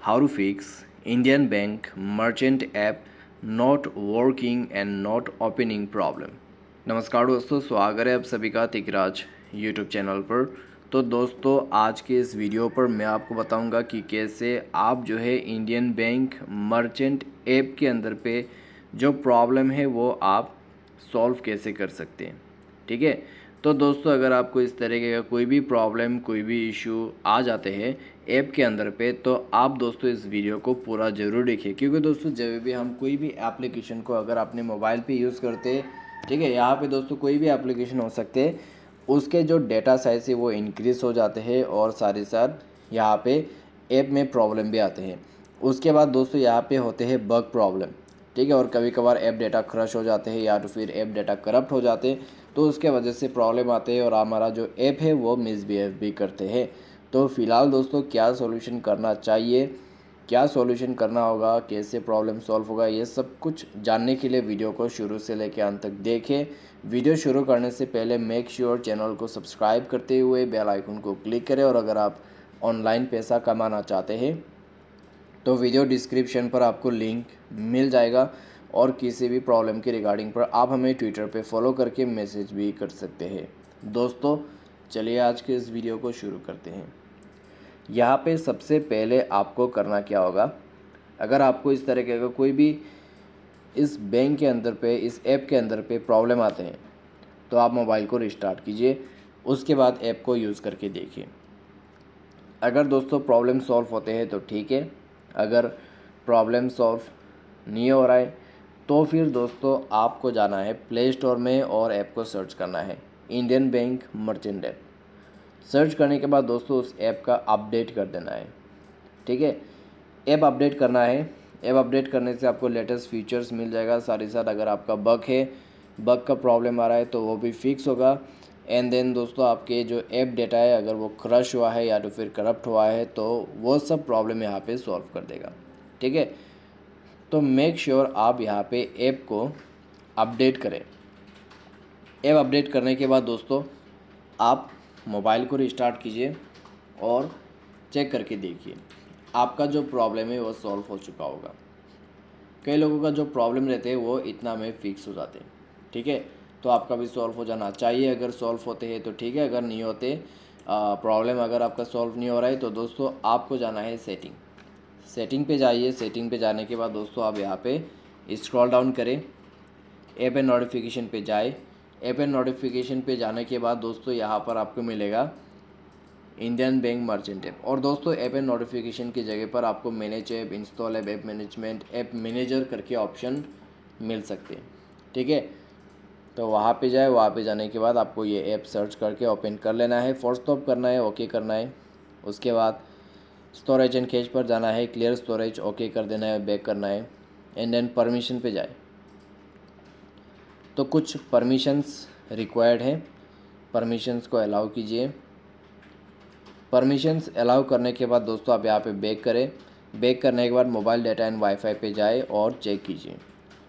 how to fix Indian bank merchant app not working and not opening problem। नमस्कार दोस्तों, स्वागत है आप सभी का तिकराज यूट्यूब चैनल पर। तो दोस्तों, आज के इस वीडियो पर मैं आपको बताऊंगा कि कैसे आप जो है इंडियन बैंक मर्चेंट ऐप के अंदर पे जो प्रॉब्लम है वो आप सॉल्व कैसे कर सकते हैं। ठीक है, तो दोस्तों अगर आपको इस तरीके का कोई भी प्रॉब्लम कोई भी इशू आ जाते हैं ऐप के अंदर पे, तो आप दोस्तों इस वीडियो को पूरा ज़रूर देखिए, क्योंकि दोस्तों जब भी हम कोई भी एप्लीकेशन को अगर अपने मोबाइल पे यूज़ करते हैं, ठीक है, यहाँ पे दोस्तों कोई भी एप्लीकेशन हो सकते हैं, उसके जो डेटा साइज है वो इंक्रीज़ हो जाते हैं और साथ ही साथ यहाँ पे ऐप में प्रॉब्लम भी आते हैं। उसके बाद दोस्तों यहाँ पे होते हैं बग प्रॉब्लम, ठीक है, और कभी कभार ऐप डेटा क्रश हो जाते हैं या तो फिर ऐप डेटा करप्ट हो जाते हैं, तो उसके वजह से प्रॉब्लम आते हैं और हमारा जो ऐप है वो मिसबिहेव भी करते हैं। तो फिलहाल दोस्तों क्या सॉल्यूशन करना चाहिए, क्या सॉल्यूशन करना होगा, कैसे प्रॉब्लम सॉल्व होगा, ये सब कुछ जानने के लिए वीडियो को शुरू से लेकर अंत तक देखें। वीडियो शुरू करने से पहले मेक श्योर चैनल को सब्सक्राइब करते हुए बेल आइकन को क्लिक करें। और अगर आप ऑनलाइन पैसा कमाना चाहते हैं तो वीडियो डिस्क्रिप्शन पर आपको लिंक मिल जाएगा और किसी भी प्रॉब्लम के रिगार्डिंग पर आप हमें ट्विटर पे फॉलो करके मैसेज भी कर सकते हैं। दोस्तों चलिए आज के इस वीडियो को शुरू करते हैं। यहाँ पे सबसे पहले आपको करना क्या होगा, अगर आपको इस तरह का कोई भी इस बैंक के अंदर पे इस ऐप के अंदर पे प्रॉब्लम आते हैं तो आप मोबाइल को रिस्टार्ट कीजिए, उसके बाद ऐप को यूज़ करके देखिए। अगर दोस्तों प्रॉब्लम सॉल्व होते हैं तो ठीक है, अगर प्रॉब्लम सॉल्व नहीं हो रहा है तो फिर दोस्तों आपको जाना है प्ले स्टोर में और ऐप को सर्च करना है Indian bank merchant app. Search करने के बाद दोस्तों उस ऐप का अपडेट कर देना है। ठीक है, ऐप अपडेट करना है। ऐप अपडेट करने से आपको लेटेस्ट फीचर्स मिल जाएगा, साथ ही साथ अगर आपका बग है, बग का प्रॉब्लम आ रहा है तो वो भी फिक्स होगा। एंड देन दोस्तों आपके जो ऐप डेटा है अगर वो क्रश हुआ है या तो फिर करप्ट हुआ है तो वो सब प्रॉब्लम यहाँ पे सॉल्व कर देगा। ठीक है, तो मेक श्योर आप यहाँ पे ऐप को अपडेट करें। ऐप अपडेट करने के बाद दोस्तों आप मोबाइल को रिस्टार्ट कीजिए और चेक करके देखिए आपका जो प्रॉब्लम है वो सॉल्व हो चुका होगा। कई लोगों का जो प्रॉब्लम रहते हैं वो इतना में फिक्स हो जाते हैं। ठीक है, तो आपका भी सॉल्व हो जाना चाहिए। अगर सॉल्व होते हैं तो ठीक है, अगर नहीं होते प्रॉब्लम अगर आपका सॉल्व नहीं हो रहा है तो दोस्तों आपको जाना है सेटिंग पे जाइए। सेटिंग पे जाने के बाद दोस्तों आप यहाँ पे स्क्रॉल डाउन करें, ऐप एंड नोटिफिकेशन पे जाए। ऐप एंड नोटिफिकेशन पे जाने के बाद दोस्तों यहाँ पर आपको मिलेगा इंडियन बैंक मर्चेंट ऐप। और दोस्तों ऐप एंड नोटिफिकेशन की जगह पर आपको manage app, install app, app management, app manager करके ऑप्शन मिल सकते हैं। ठीक है, तो वहाँ पे जाए, वहाँ पे जाने के बाद आपको ये ऐप सर्च करके ओपन कर लेना है, फोर्स स्टॉप करना है, ओके करना है। उसके बाद स्टोरेज एंड कैश पर जाना है, क्लियर स्टोरेज ओके कर देना है, बैक करना है। एंड देन परमिशन पे जाए तो कुछ परमिशंस रिक्वायर्ड है, परमिशंस को अलाउ कीजिए। परमिशंस अलाउ करने के बाद दोस्तों आप यहाँ पे बैक करें। बैक करने के बाद मोबाइल डेटा एंड वाईफाई पे जाए और चेक कीजिए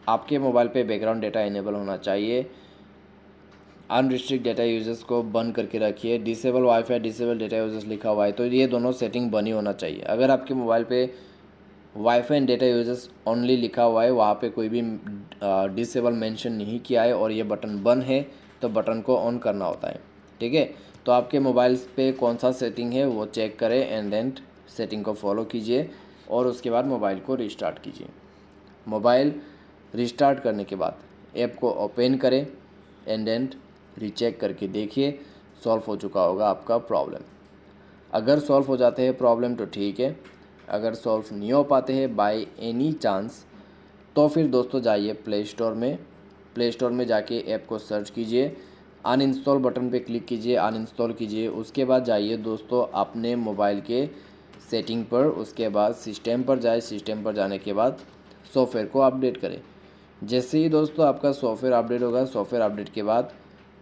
आपके मोबाइल पे बैकग्राउंड डेटा इनेबल होना चाहिए। अनरिस्ट्रिक्ट डेटा यूजर्स को बंद करके रखिए। Disable wifi, disable data users लिखा हुआ है तो ये दोनों सेटिंग बनी होना चाहिए। अगर आपके मोबाइल पे wifi and data users only लिखा हुआ है, वहाँ पे कोई भी डिसेबल मेंशन नहीं किया है और ये बटन बंद है तो बटन को ऑन करना होता है। ठीक है, तो आपके मोबाइल पे कौन सा सेटिंग है वो चेक करें एंड देन सेटिंग को फॉलो कीजिए और उसके बाद मोबाइल को रिस्टार्ट कीजिए। मोबाइल रिस्टार्ट करने के बाद ऐप को ओपन करें एंड देन रीचेक करके देखिए सॉल्व हो चुका होगा आपका प्रॉब्लम। अगर सॉल्व हो जाते हैं प्रॉब्लम तो ठीक है, अगर सॉल्व नहीं हो पाते हैं बाय एनी चांस तो फिर दोस्तों जाइए प्ले स्टोर में। प्ले स्टोर में जाके ऐप को सर्च कीजिए, अनइंस्टॉल बटन पे क्लिक कीजिए, अनइंस्टॉल कीजिए। उसके बाद जाइए दोस्तों अपने मोबाइल के सेटिंग पर, उसके बाद सिस्टम पर जाए। सिस्टम पर जाने के बाद सॉफ्टवेयर को अपडेट करें। जैसे ही दोस्तों आपका सॉफ्टवेयर अपडेट होगा, सॉफ्टवेयर अपडेट के बाद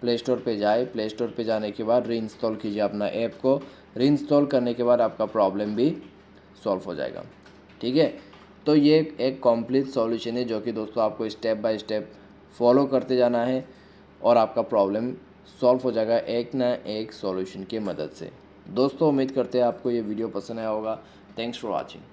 प्ले स्टोर पे जाए। प्ले स्टोर पे जाने के बाद रीइंस्टॉल कीजिए अपना ऐप को। रीइंस्टॉल करने के बाद आपका प्रॉब्लम भी सॉल्व हो जाएगा। ठीक है, तो ये एक कॉम्प्लीट सॉल्यूशन है जो कि दोस्तों आपको स्टेप बाय स्टेप फॉलो करते जाना है और आपका प्रॉब्लम सॉल्व हो जाएगा एक ना एक सॉल्यूशन की मदद से। दोस्तों उम्मीद करते हैं आपको ये वीडियो पसंद आया होगा। Thanks for watching.